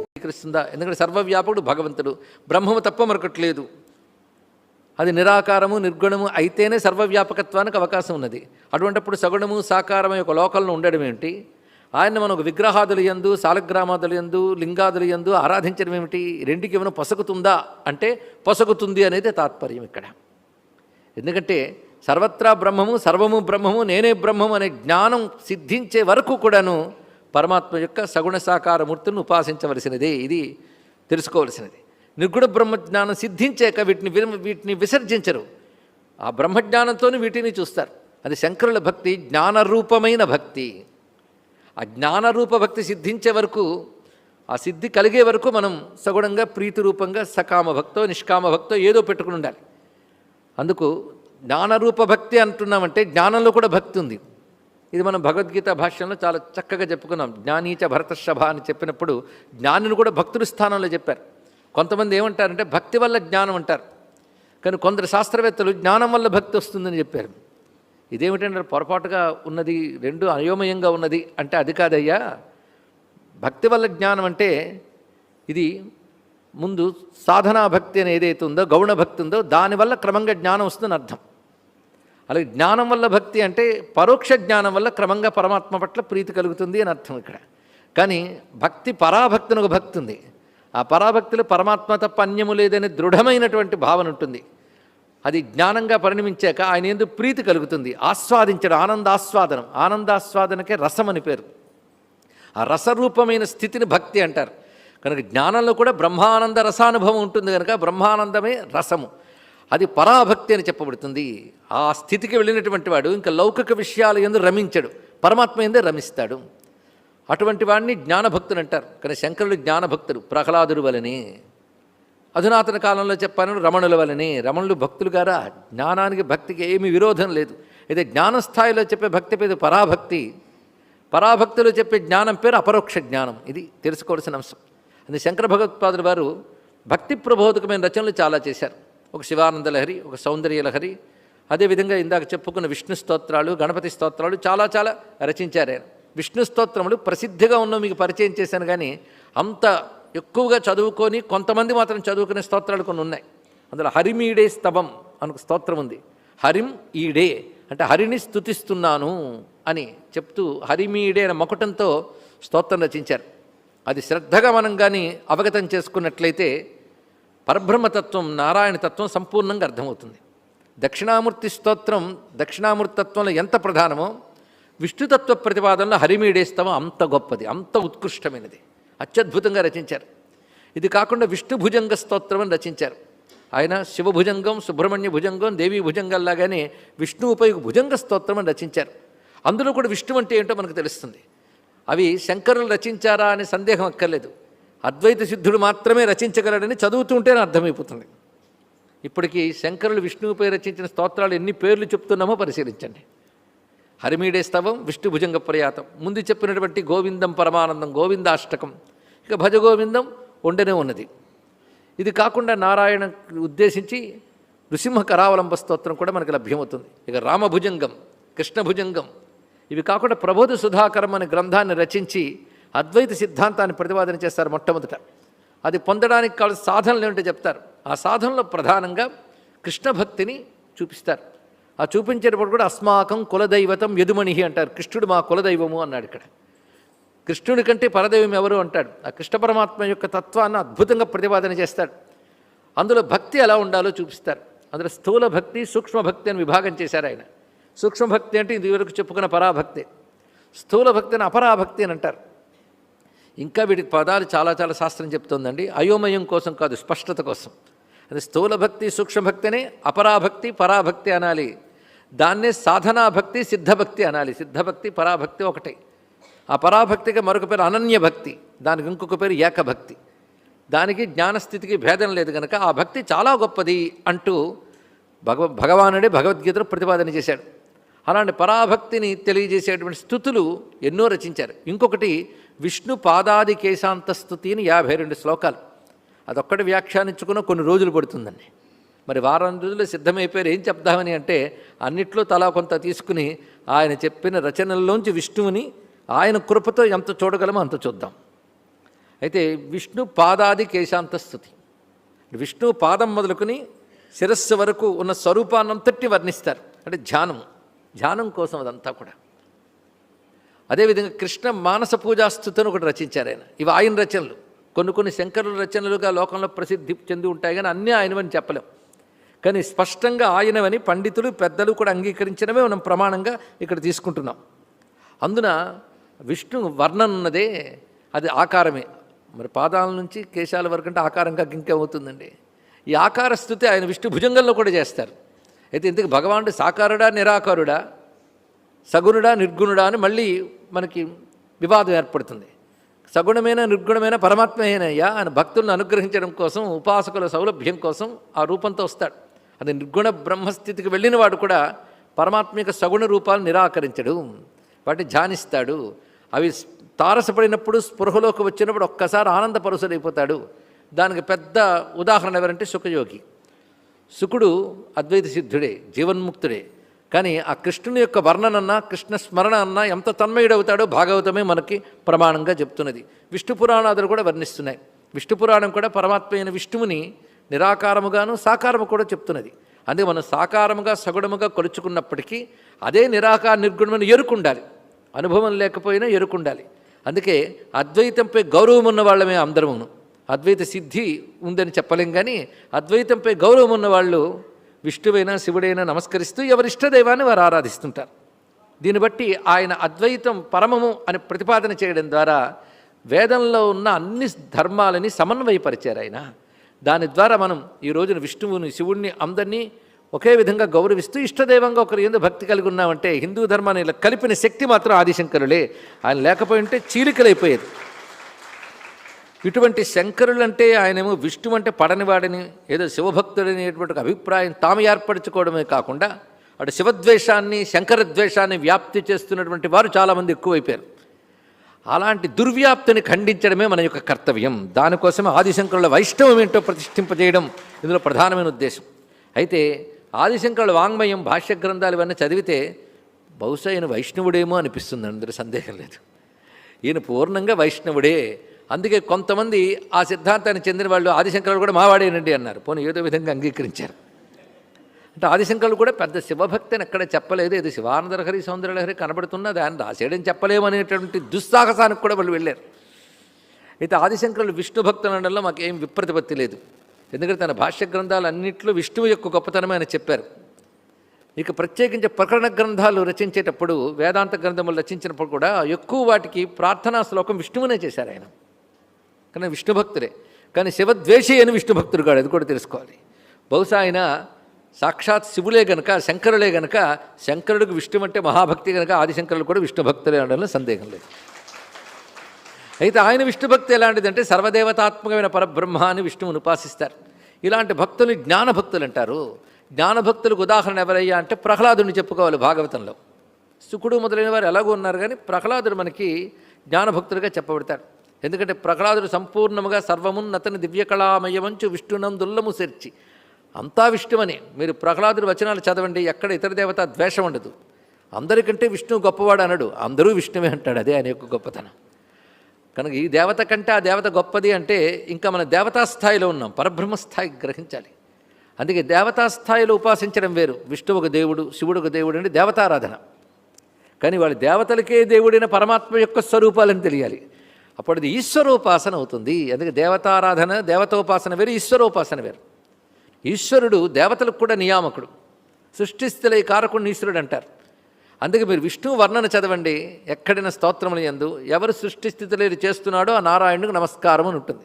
స్వీకరిస్తుందా? ఎందుకంటే సర్వవ్యాపకుడు భగవంతుడు, బ్రహ్మము తప్ప మరొకట్లేదు. అది నిరాకారము నిర్గుణము అయితేనే సర్వవ్యాపకత్వానికి అవకాశం ఉన్నది. అటువంటిప్పుడు సగుణము సాకారము యొక్క లోకంలో ఉండడం ఏమిటి? ఆయన మనం ఒక విగ్రహాదులు యందు, సాలగ్రామాదులు యందు, లింగాదులు యందు ఆరాధించడం ఏమిటి? రెండుకి ఏమైనా పొసగుతుందా అంటే పొసగుతుంది అనేది తాత్పర్యం ఇక్కడ. ఎందుకంటే సర్వత్రా బ్రహ్మము, సర్వము బ్రహ్మము, నేనే బ్రహ్మము అనే జ్ఞానం సిద్ధించే వరకు కూడాను పరమాత్మ యొక్క సగుణ సాకారమూర్తిని ఉపాసించవలసినదే. ఇది తెలుసుకోవలసినది. నిర్గుణ బ్రహ్మజ్ఞానం సిద్ధించాక వీటిని విసర్జించరు. ఆ బ్రహ్మజ్ఞానంతోనే వీటిని చూస్తారు. అది శంకరుల భక్తి జ్ఞానరూపమైన భక్తి. ఆ జ్ఞానరూప భక్తి సిద్ధించే వరకు, ఆ సిద్ధి కలిగే వరకు మనం సగుణంగా ప్రీతిరూపంగా సకామ భక్తో నిష్కామ భక్తో ఏదో పెట్టుకుని ఉండాలి. అందుకు జ్ఞానరూప భక్తి అంటున్నామంటే జ్ఞానంలో కూడా భక్తి ఉంది. ఇది మనం భగవద్గీత భాష్యంలో చాలా చక్కగా చెప్పుకున్నాం. జ్ఞానీచ భరతశభ అని చెప్పినప్పుడు జ్ఞానిని కూడా భక్తుడి స్థానంలో చెప్పారు. కొంతమంది ఏమంటారంటే భక్తి వల్ల జ్ఞానం అంటారు, కానీ కొందరు శాస్త్రవేత్తలు జ్ఞానం వల్ల భక్తి వస్తుందని చెప్పారు. ఇదేమిటంటే పొరపాటుగా ఉన్నది, రెండు అయోమయంగా ఉన్నది అంటే అది కాదయ్యా. భక్తి వల్ల జ్ఞానం అంటే ఇది ముందు సాధనా భక్తి అని ఏదైతే ఉందో, గౌణ భక్తి ఉందో దానివల్ల క్రమంగా జ్ఞానం వస్తుందని అర్థం. అలాగే జ్ఞానం వల్ల భక్తి అంటే పరోక్ష జ్ఞానం వల్ల క్రమంగా పరమాత్మ పట్ల ప్రీతి కలుగుతుంది అని అర్థం ఇక్కడ. కానీ భక్తి పరాభక్తిని ఒక భక్తి ఉంది. ఆ పరాభక్తిలో పరమాత్మ తప్ప అన్యము లేదనే దృఢమైనటువంటి భావన ఉంటుంది. అది జ్ఞానంగా పరిణమించాక ఆయన ఎందుకు ప్రీతి కలుగుతుంది, ఆస్వాదించడం, ఆనందాస్వాదనం. ఆనందాస్వాదనకే రసం అని పేరు. ఆ రసరూపమైన స్థితిని భక్తి అంటారు. కనుక జ్ఞానంలో కూడా బ్రహ్మానంద రసానుభవం ఉంటుంది కనుక బ్రహ్మానందమే రసము. అది పరాభక్తి అని చెప్పబడుతుంది. ఆ స్థితికి వెళ్ళినటువంటి వాడు ఇంకా లౌకిక విషయాల యందు రమించడు, పరమాత్మ యందే రమిస్తాడు. అటువంటి వాడిని జ్ఞానభక్తులు అంటారు. కానీ శంకరులు జ్ఞానభక్తులు ప్రహ్లాదుడు వలనే, అధునాతన కాలంలో చెప్పాను రమణుల వలనే. రమణులు భక్తులు గారా, జ్ఞానానికి భక్తికి ఏమీ విరోధం లేదు. అయితే జ్ఞానస్థాయిలో చెప్పే భక్తి పేరు పరాభక్తి, పరాభక్తులు చెప్పే జ్ఞానం పేరు అపరోక్ష జ్ఞానం. ఇది తెలుసుకోవాల్సిన అంశం. అది శంకర భగవత్పాదుల వారు భక్తి ప్రబోధకమైన రచనలు చాలా చేశారు. ఒక శివానంద లహరి, ఒక సౌందర్య లహరి, అదేవిధంగా ఇందాక చెప్పుకున్న విష్ణు స్తోత్రాలు, గణపతి స్తోత్రాలు చాలా చాలా రచించారు ఆయన. విష్ణు స్తోత్రములు ప్రసిద్ధిగా ఉన్న మీకు పరిచయం చేశాను, కానీ అంత ఎక్కువగా చదువుకొని కొంతమంది మాత్రం చదువుకునే స్తోత్రాలు కొన్ని ఉన్నాయి. అందులో హరిమీడే స్తవం అని స్తోత్రం ఉంది. హరిం ఈడే అంటే హరిని స్తుతిస్తున్నాను అని చెప్తూ హరిమీడే అనే మకుటంతో స్తోత్రం రచించారు. అది శ్రద్ధగా మనం కానీ అవగతం చేసుకున్నట్లయితే పరబ్రహ్మతత్వం, నారాయణతత్వం సంపూర్ణంగా అర్థమవుతుంది. దక్షిణామూర్తి స్తోత్రం దక్షిణామూర్తి తత్వంలో ఎంత ప్రధానమో విష్ణుతత్వ ప్రతిపాదనలో హరిమీడేస్తవం అంత గొప్పది, అంత ఉత్కృష్టమైనది, అత్యద్భుతంగా రచించారు. ఇది కాకుండా విష్ణు భుజంగ స్తోత్రం అని రచించారు. ఆయన శివభుజంగం, సుబ్రహ్మణ్య భుజంగం, దేవీ భుజంగంలాగానే విష్ణువుపై భుజంగ స్తోత్రం అని రచించారు. అందులో కూడా విష్ణు అంటే ఏంటో మనకు తెలుస్తుంది. అవి శంకరులు రచించారా అనే సందేహం అక్కర్లేదు. అద్వైత సిద్ధుడు మాత్రమే రచించగలడని చదువుతుంటేనే అర్థమైపోతుంది. ఇప్పటికీ శంకరులు విష్ణువుపై రచించిన స్తోత్రాలు ఎన్ని పేర్లు చెప్తున్నామో పరిశీలించండి. హరిమీడే స్తవం, విష్ణు భుజంగ ప్రయాతం, ముందు చెప్పినటువంటి గోవిందం పరమానందం, గోవిందాష్టకం, ఇక భజ గోవిందం ఉండనే ఉన్నది. ఇది కాకుండా నారాయణ ఉద్దేశించి నృసింహ కరావలంబ స్తోత్రం కూడా మనకు లభ్యమవుతుంది. ఇక రామభుజంగం, కృష్ణభుజంగం, ఇవి కాకుండా ప్రబోధ సుధాకరం అనే గ్రంథాన్ని రచించి అద్వైత సిద్ధాంతాన్ని ప్రతిపాదన చేస్తారు మొట్టమొదట. అది పొందడానికి కావాల్సిన సాధనలు ఏమిటో చెప్తారు. ఆ సాధనలో ప్రధానంగా కృష్ణభక్తిని చూపిస్తారు. ఆ చూపించేటప్పుడు కూడా అస్మాకం కులదైవతం యదుమణి అంటారు. కృష్ణుడు మా కులదైవము అన్నాడు. ఇక్కడ కృష్ణుడి కంటే పరదైవం ఎవరు అంటాడు. ఆ కృష్ణ పరమాత్మ యొక్క తత్వాన్ని అద్భుతంగా ప్రతిపాదన చేస్తాడు. అందులో భక్తి ఎలా ఉండాలో చూపిస్తారు. అందులో స్థూల భక్తి, సూక్ష్మ భక్తి అని విభాగం చేశారు ఆయన. సూక్ష్మభక్తి అంటే ఇదివరకు చెప్పుకున్న పరాభక్తి, స్థూల భక్తిని అపరాభక్తి అని అంటారు. ఇంకా వీటికి పదాలు చాలా చాలా శాస్త్రం చెప్తుందండి. అయోమయం కోసం కాదు, స్పష్టత కోసం. అది స్థూల భక్తి, సూక్ష్మభక్తి అని అపరాభక్తి, పరాభక్తి అనాలి. దాన్నే సాధనాభక్తి, సిద్ధభక్తి అనాలి. సిద్ధభక్తి, పరాభక్తి ఒకటే. ఆ పరాభక్తికి మరొక పేరు అనన్యభక్తి, దానికి ఇంకొక పేరు ఏకభక్తి. దానికి జ్ఞానస్థితికి భేదం లేదు కనుక ఆ భక్తి చాలా గొప్పది అంటూ భగవానుడే భగవద్గీతలో ప్రతిపాదన చేశాడు. అలాంటి పరాభక్తిని తెలియజేసేటువంటి స్థుతులు ఎన్నో రచించారు. ఇంకొకటి విష్ణు పాదాది కేశాంత స్థుతి అని 52 శ్లోకాలు. అదొక్కటి వ్యాఖ్యానించుకున్న కొన్ని రోజులు పడుతుందండి. మరి వారం రోజులు సిద్ధమైపోయారు. ఏం చెప్దామని అంటే అన్నిట్లో తలా కొంత తీసుకుని ఆయన చెప్పిన రచనల్లోంచి విష్ణువుని ఆయన కృపతో ఎంత చూడగలమో అంత చూద్దాం. అయితే విష్ణు పాదాది కేశాంత స్తుతి, విష్ణు పాదం మొదలుకొని శిరస్సు వరకు ఉన్న స్వరూపాన్నంతటి వర్ణిస్తారు. అంటే ధ్యానం కోసం అదంతా కూడా. అదేవిధంగా కృష్ణ మానస పూజాస్తుతిని ఒకటి రచించారు ఆయన. ఇవి ఆయన రచనలు. కొన్ని శంకరుల రచనలుగా లోకంలో ప్రసిద్ధి చెంది ఉంటాయి, కానీ అన్నీ ఆయనవని చెప్పలేం. కానీ స్పష్టంగా ఆయనవని పండితులు పెద్దలు కూడా అంగీకరించినవే మనం ప్రమాణంగా ఇక్కడ తీసుకుంటున్నాం. అందున విష్ణు వర్ణన ఉన్నదే అది ఆకారమే. మరి పాదాల నుంచి కేశాల వరకు అంటే ఆకారంగా ఇంకేమవుతుందండి. ఈ ఆకార స్థుతి ఆయన విష్ణు భుజంగంలో కూడా చేస్తారు. అయితే ఇంతకు భగవానుడు సాకారుడా నిరాకారుడా, సగుణుడా నిర్గుణుడా అని మళ్ళీ మనకి వివాదం ఏర్పడుతుంది. సగుణమైన నిర్గుణమైన పరమాత్మయేనయ్యా అని భక్తులను అనుగ్రహించడం కోసం, ఉపాసకుల సౌలభ్యం కోసం ఆ రూపంతో వస్తాడు. అది నిర్గుణ బ్రహ్మస్థితికి వెళ్ళిన వాడు కూడా పరమాత్మ యొక్క సగుణ రూపాలు నిరాకరించడు, వాటిని ధ్యానిస్తాడు. అవి తారసపడినప్పుడు స్పృహలోకి వచ్చినప్పుడు ఒక్కసారి ఆనందపరుసుడైపోతాడు. దానికి పెద్ద ఉదాహరణ ఎవరంటే సుఖయోగి. సుకుడు అద్వైత సిద్ధుడే, జీవన్ముక్తుడే. కానీ ఆ కృష్ణుని యొక్క వర్ణనన్నా కృష్ణ స్మరణ అన్నా ఎంత తన్మయుడవుతాడో భాగవతమే మనకి ప్రమాణంగా చెప్తున్నది. విష్ణు పురాణాదులు కూడా వర్ణిస్తున్నాయి. విష్ణు పురాణం కూడా పరమాత్మ అయిన విష్ణువుని నిరాకారముగాను సాకారము కూడా చెప్తున్నది. అందుకే మనం సాకారముగా సగుణముగా కొలుచుకున్నప్పటికీ అదే నిరాకార నిర్గుణమైన ఎరుకుండాలి. అనుభవం లేకపోయినా ఎరుకుండాలి. అందుకే అద్వైతంపై గౌరవం ఉన్న వాళ్ళమే అందరమును. అద్వైత సిద్ధి ఉందని చెప్పలేం, కానీ అద్వైతంపై గౌరవం ఉన్న వాళ్ళు విష్ణువైనా శివుడైనా నమస్కరిస్తూ ఎవరి ఇష్టదైవాన్ని వారు ఆరాధిస్తుంటారు. దీన్ని బట్టి ఆయన అద్వైతం పరమము అని ప్రతిపాదన చేయడం ద్వారా వేదంలో ఉన్న అన్ని ధర్మాలని సమన్వయపరిచారు ఆయన. దాని ద్వారా మనం ఈ రోజున విష్ణువుని శివుణ్ణి అందరినీ ఒకే విధంగా గౌరవిస్తూ ఇష్టదైవంగా ఒకరు ఎందుకు భక్తి కలిగి ఉన్నామంటే హిందూ ధర్మాన్ని ఇలా కలిపిన శక్తి మాత్రం ఆదిశంకరులే. ఆయన లేకపోయి ఉంటే చీలికలైపోయేది. ఇటువంటి శంకరులంటే ఆయనేమో విష్ణు అంటే పడనివాడని, ఏదో శివభక్తుడనేటువంటి అభిప్రాయం తాము ఏర్పరచుకోవడమే కాకుండా అటు శివద్వేషాన్ని శంకరద్వేషాన్ని వ్యాప్తి చేస్తున్నటువంటి వారు చాలామంది ఎక్కువైపోయారు. అలాంటి దుర్వ్యాప్తిని ఖండించడమే మన యొక్క కర్తవ్యం. దానికోసమే ఆదిశంకరుల వైష్ణవం ఏంటో ప్రతిష్ఠింపజేయడం ఇందులో ప్రధానమైన ఉద్దేశం. అయితే ఆదిశంకరుల వాంగ్మయం భాష్య గ్రంథాలు ఇవన్నీ చదివితే బహుశా ఈయన వైష్ణవుడేమో అనిపిస్తుంది. అందరూ సందేహం లేదు, ఈయన పూర్ణంగా వైష్ణవుడే. అందుకే కొంతమంది ఆ సిద్ధాంతాన్ని చెందిన వాళ్ళు ఆదిశంకరులు కూడా మావాడేనండి అన్నారు. పోనీ ఏదో విధంగా అంగీకరించారు. అంటే ఆదిశంకరులు కూడా పెద్ద శివభక్తిని ఎక్కడ చెప్పలేదు. ఏదో శివానందలహరి సౌందర్యలహరి కనబడుతున్నా దాన్ని రాసేయడం చెప్పలేమనేటువంటి దుస్సాహసానికి కూడా వాళ్ళు వెళ్ళారు. అయితే ఆదిశంకరులు విష్ణు భక్తులు అనడంలో మాకేం విప్రతిపత్తి లేదు. ఎందుకంటే తన భాష్య గ్రంథాలు అన్నింటిలో విష్ణువు యొక్క గొప్పతనమే అని చెప్పారు. ఇక ప్రత్యేకించి ప్రకరణ గ్రంథాలు రచించేటప్పుడు, వేదాంత గ్రంథములు రచించినప్పుడు కూడా ఎక్కువ వాటికి ప్రార్థనా శ్లోకం విష్ణువునే చేశారు ఆయన. కానీ విష్ణు భక్తుడే, కానీ శివద్వేషి అని విష్ణు భక్తుడు కాడు, అది కూడా తెలుసుకోవాలి. బహుశా ఆయన సాక్షాత్ శివులే గనక, శంకరులే గనక, శంకరుడికి విష్ణు అంటే మహాభక్తి గనక ఆదిశంకరులు కూడా విష్ణు భక్తులే అనడంలో సందేహం లేదు. అయితే ఆయన విష్ణు భక్తి ఎలాంటిదంటే సర్వదేవతాత్మకమైన పరబ్రహ్మ అని విష్ణువుని ఉపాసిస్తారు. ఇలాంటి భక్తులు జ్ఞానభక్తులు అంటారు. జ్ఞానభక్తులకు ఉదాహరణ ఎవరయ్యా అంటే ప్రహ్లాదుని చెప్పుకోవాలి. భాగవతంలో శుకుడు మొదలైన వారు ఎలాగో ఉన్నారు, కానీ ప్రహ్లాదుడు మనకి జ్ఞానభక్తులుగా చెప్పబడతాడు. ఎందుకంటే ప్రహ్లాదుడు సంపూర్ణముగా సర్వమున్నతని దివ్యకళామయమంచు విష్ణునందుల్లము సెర్చి, అంతా విష్ణువని. మీరు ప్రహ్లాదుడి వచనాలు చదవండి, ఎక్కడ ఇతర దేవత ద్వేషం ఉండదు. అందరికంటే విష్ణువు గొప్పవాడు అనడు, అందరూ విష్ణువే అంటాడు. అదే ఆయన యొక్క గొప్పతనం. కనుక ఈ దేవత కంటే ఆ దేవత గొప్పది అంటే ఇంకా మన దేవతా స్థాయిలో ఉన్నాం, పరబ్రహ్మ స్థాయికి గ్రహించాలి. అందుకే దేవతా స్థాయిలో ఉపాసించడం వేరు. విష్ణువు ఒక దేవుడు, శివుడు ఒక దేవుడు అంటే దేవతారాధన. కానీ వాళ్ళు దేవతలకే దేవుడైన పరమాత్మ యొక్క స్వరూపాలని తెలియాలి. అప్పుడు అది ఈశ్వరోపాసన అవుతుంది. అందుకే దేవతారాధన, దేవతోపాసన వేరు, ఈశ్వరోపాసన వేరు. ఈశ్వరుడు దేవతలకు కూడా నియామకుడు, సృష్టిస్థితులై కారకుడిని ఈశ్వరుడు అంటారు. అందుకే మీరు విష్ణువు వర్ణన చదవండి, ఎక్కడైనా స్తోత్రములు యందు ఎవరు సృష్టిస్థితులు చేస్తున్నాడో ఆ నారాయణుడికి నమస్కారం అని ఉంటుంది.